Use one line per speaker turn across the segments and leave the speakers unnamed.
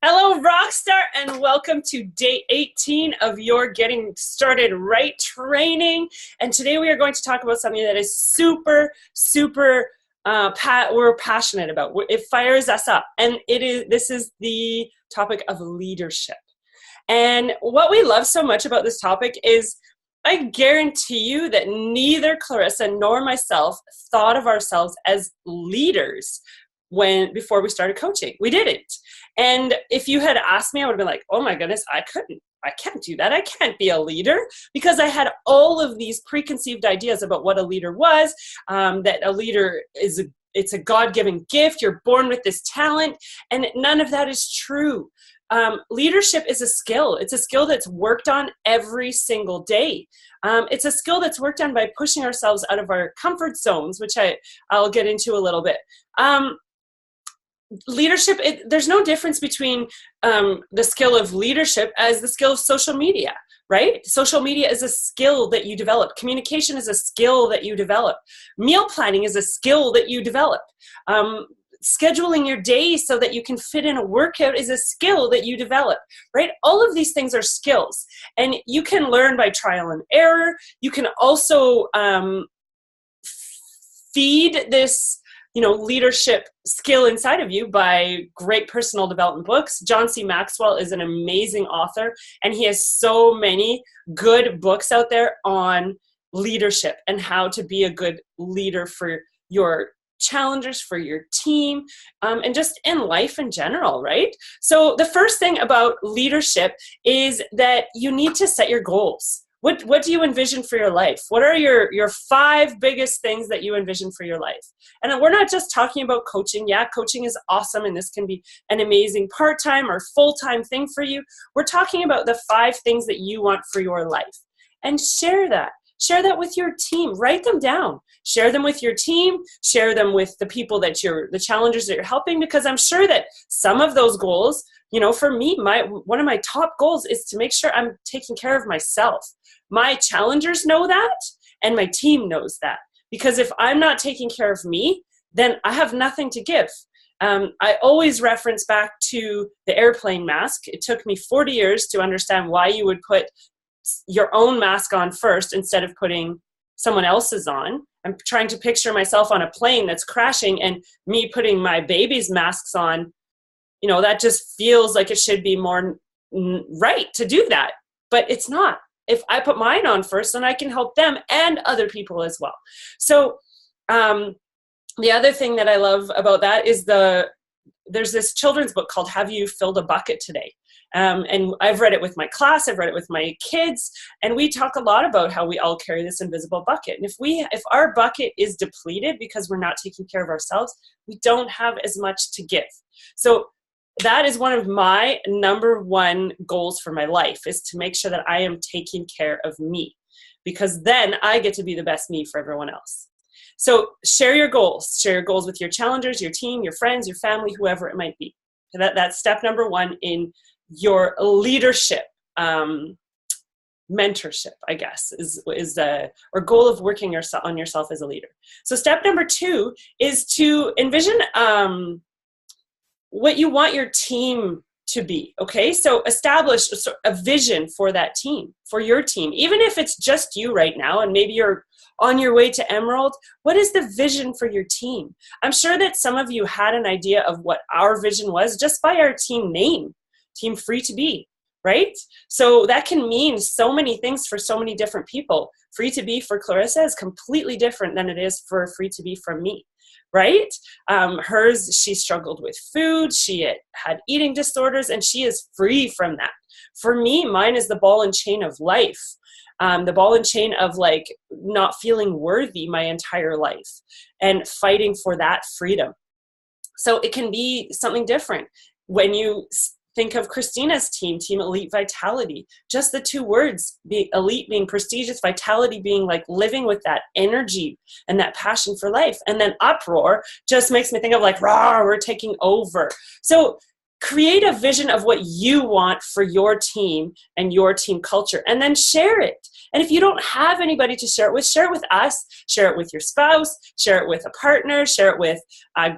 Hello, Rockstar, and welcome to day 18 of your Getting Started Right training. And today we are going to talk about something that is super we're passionate about. It fires us up, and this is the topic of leadership. And what we love so much about this topic is I guarantee you that neither Clarissa nor myself thought of ourselves as leaders before we started coaching. We didn't. And if you had asked me, I would have been like, oh my goodness, I can't do that. I can't be a leader, because I had all of these preconceived ideas about what a leader was, that a leader it's a God-given gift. You're born with this talent, and none of that is true. Leadership is a skill. It's a skill that's worked on every single day. It's a skill that's worked on by pushing ourselves out of our comfort zones, which I'll get into a little bit. Leadership, there's no difference between the skill of leadership as the skill of social media, right? Social media is a skill that you develop. Communication is a skill that you develop. Meal planning is a skill that you develop. Scheduling your day so that you can fit in a workout is a skill that you develop, right? All of these things are skills, and you can learn by trial and error. You can also feed this leadership skill inside of you by great personal development books. John C. Maxwell is an amazing author, and he has so many good books out there on leadership and how to be a good leader for your challengers, for your team, and just in life in general, right? So the first thing about leadership is that you need to set your goals. What do you envision for your life? What are your 5 biggest things that you envision for your life? And we're not just talking about coaching. Yeah, coaching is awesome, and this can be an amazing part-time or full-time thing for you. We're talking about the 5 things that you want for your life. And share that. Share that with your team. Write them down. Share them with your team. Share them with the people the challengers that you're helping, because I'm sure that some of those goals, for me, one of my top goals is to make sure I'm taking care of myself. My challengers know that, and my team knows that. Because if I'm not taking care of me, then I have nothing to give. I always reference back to the airplane mask. It took me 40 years to understand why you would put your own mask on first instead of putting someone else's on. I'm trying to picture myself on a plane that's crashing and me putting my baby's masks on. That just feels like it should be more right to do that, but it's not. If I put mine on first, then I can help them and other people as well. So the other thing that I love about that is there's this children's book called Have You Filled a Bucket Today? And I've read it with my class, I've read it with my kids, and we talk a lot about how we all carry this invisible bucket. And if our bucket is depleted because we're not taking care of ourselves, we don't have as much to give. So that is one of my number 1 goals for my life, is to make sure that I am taking care of me, because then I get to be the best me for everyone else. So share your goals. Share your goals with your challengers, your team, your friends, your family, whoever it might be. That's step number 1 in your leadership, mentorship, I guess, or goal of working on yourself as a leader. So step number 2 is to envision what you want your team to be, okay? So establish a vision for that team, for your team. Even if it's just you right now and maybe you're on your way to Emerald, what is the vision for your team? I'm sure that some of you had an idea of what our vision was just by our team name, Team FreeToBe, right? So that can mean so many things for so many different people. FreeToBe for Clarissa is completely different than it is for FreeToBe from me, right? She struggled with food, she had eating disorders, and she is free from that. For me, mine is the ball and chain of life. The ball and chain of not feeling worthy my entire life and fighting for that freedom. So it can be something different. When you think of Christina's team Elite Vitality, just the 2 words, elite being prestigious, vitality being living with that energy and that passion for life. And then uproar just makes me think of raw, we're taking over. So create a vision of what you want for your team and your team culture, and then share it. And if you don't have anybody to share it with us, share it with your spouse, share it with a partner, share it with a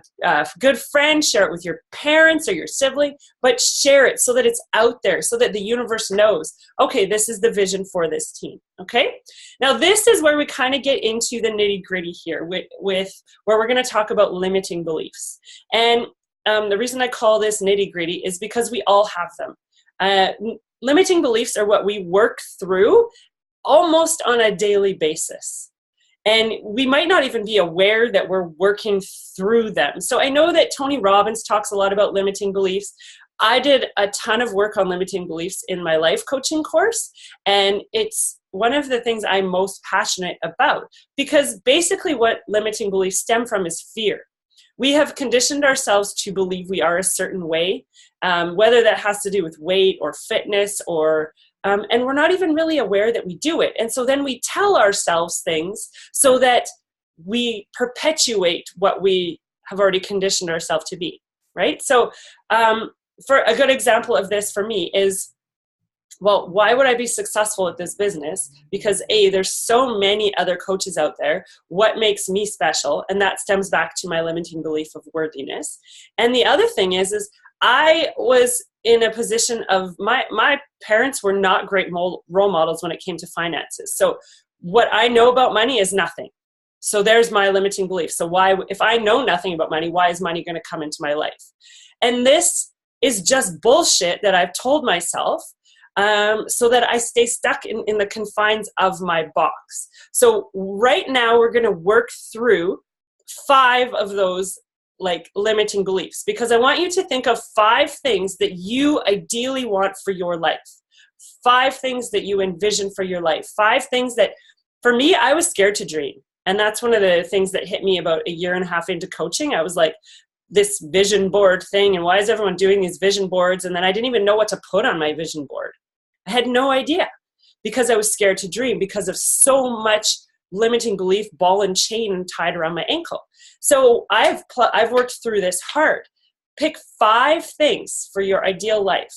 good friend, share it with your parents or your sibling, but share it so that it's out there, so that the universe knows, okay, this is the vision for this team, okay? Now, this is where we kind of get into the nitty-gritty here with where we're going to talk about limiting beliefs. And the reason I call this nitty-gritty is because we all have them. Limiting beliefs are what we work through almost on a daily basis. And we might not even be aware that we're working through them. So I know that Tony Robbins talks a lot about limiting beliefs. I did a ton of work on limiting beliefs in my life coaching course, and it's one of the things I'm most passionate about, because basically what limiting beliefs stem from is fear. We have conditioned ourselves to believe we are a certain way, whether that has to do with weight or fitness, or and we're not even really aware that we do it. And so then we tell ourselves things so that we perpetuate what we have already conditioned ourselves to be, right? So for a good example of this for me is, well, why would I be successful at this business? Because A, there's so many other coaches out there. What makes me special? And that stems back to my limiting belief of worthiness. And the other thing is I was in a position of my parents were not great role models when it came to finances. So what I know about money is nothing. So there's my limiting belief. So why, if I know nothing about money, why is money going to come into my life? And this is just bullshit that I've told myself, so that I stay stuck in the confines of my box. So right now we're going to work through 5 of those like limiting beliefs, because I want you to think of 5 things that you ideally want for your life. 5 things that you envision for your life. 5 things that, for me, I was scared to dream. And that's one of the things that hit me about a year and a half into coaching. I was like, this vision board thing, and why is everyone doing these vision boards? And then I didn't even know what to put on my vision board. I had no idea, because I was scared to dream because of so much limiting belief, ball and chain tied around my ankle. So I've worked through this hard. Pick 5 things for your ideal life.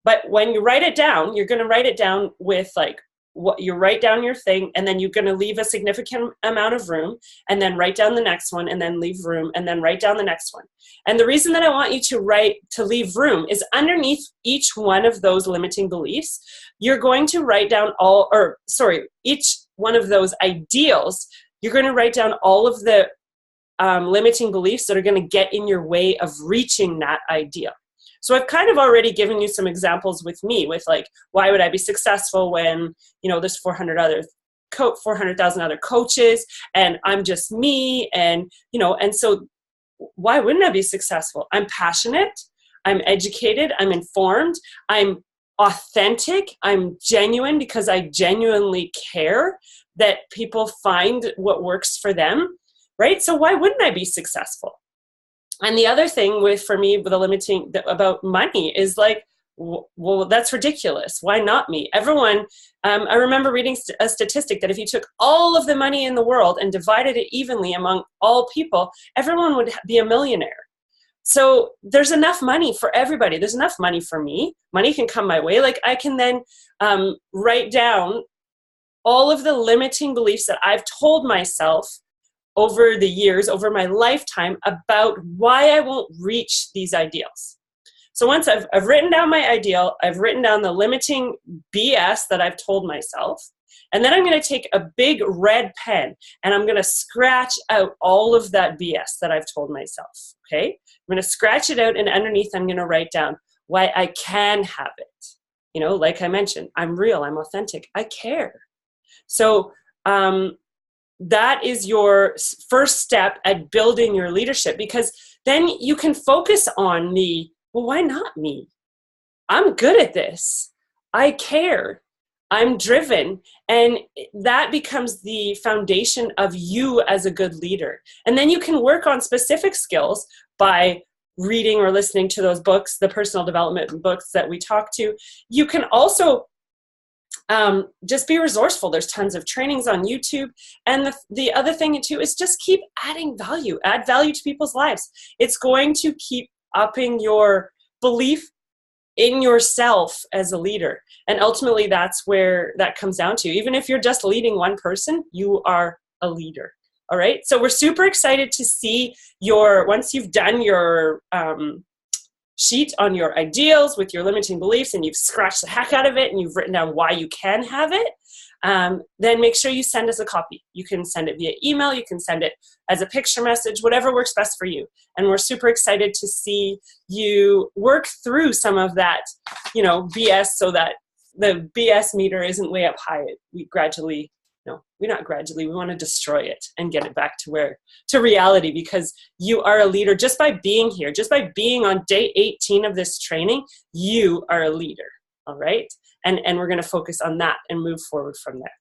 But when you write it down, you're going to write it down with like, what you write down your thing, and then you're going to leave a significant amount of room, and then write down the next one, and then leave room, and then write down the next one. And the reason that I want you to leave room is underneath each one of those limiting beliefs, you're going to write down each one of those ideals, you're going to write down all of the limiting beliefs that are going to get in your way of reaching that ideal. So I've kind of already given you some examples with me, with like, why would I be successful when, there's 400,000 other coaches and I'm just me, and, and so why wouldn't I be successful? I'm passionate, I'm educated, I'm informed, I'm authentic, I'm genuine because I genuinely care that people find what works for them, right? So why wouldn't I be successful? And the other thing for me with the limiting about money is like, well, that's ridiculous. Why not me? Everyone, I remember reading a statistic that if you took all of the money in the world and divided it evenly among all people, everyone would be a millionaire. So there's enough money for everybody. There's enough money for me. Money can come my way. Like I can then write down all of the limiting beliefs that I've told myself over the years, over my lifetime, about why I won't reach these ideals. So once I've written down my ideal, I've written down the limiting BS that I've told myself, and then I'm going to take a big red pen and I'm going to scratch out all of that BS that I've told myself, okay? I'm going to scratch it out, and underneath I'm going to write down why I can have it. Like I mentioned, I'm real, I'm authentic, I care. So, that is your first step at building your leadership, because then you can focus on well, why not me? I'm good at this. I care. I'm driven. And that becomes the foundation of you as a good leader. And then you can work on specific skills by reading or listening to those books, the personal development books that we talk to. You can also just be resourceful. There's tons of trainings on YouTube. And the other thing too is just keep adding value. Add value to people's lives. It's going to keep upping your belief in yourself as a leader. And ultimately, that's where that comes down to. Even if you're just leading one person, you are a leader. All right. So we're super excited to see once you've done your sheet on your ideals with your limiting beliefs and you've scratched the heck out of it and you've written down why you can have it, then make sure you send us a copy. You can send it via email, you can send it as a picture message, whatever works best for you. And we're super excited to see you work through some of that, BS, so that the BS meter isn't way up high. We want to destroy it and get it back to reality, because you are a leader just by being here, just by being on day 18 of this training. You are a leader. All right. And we're going to focus on that and move forward from there.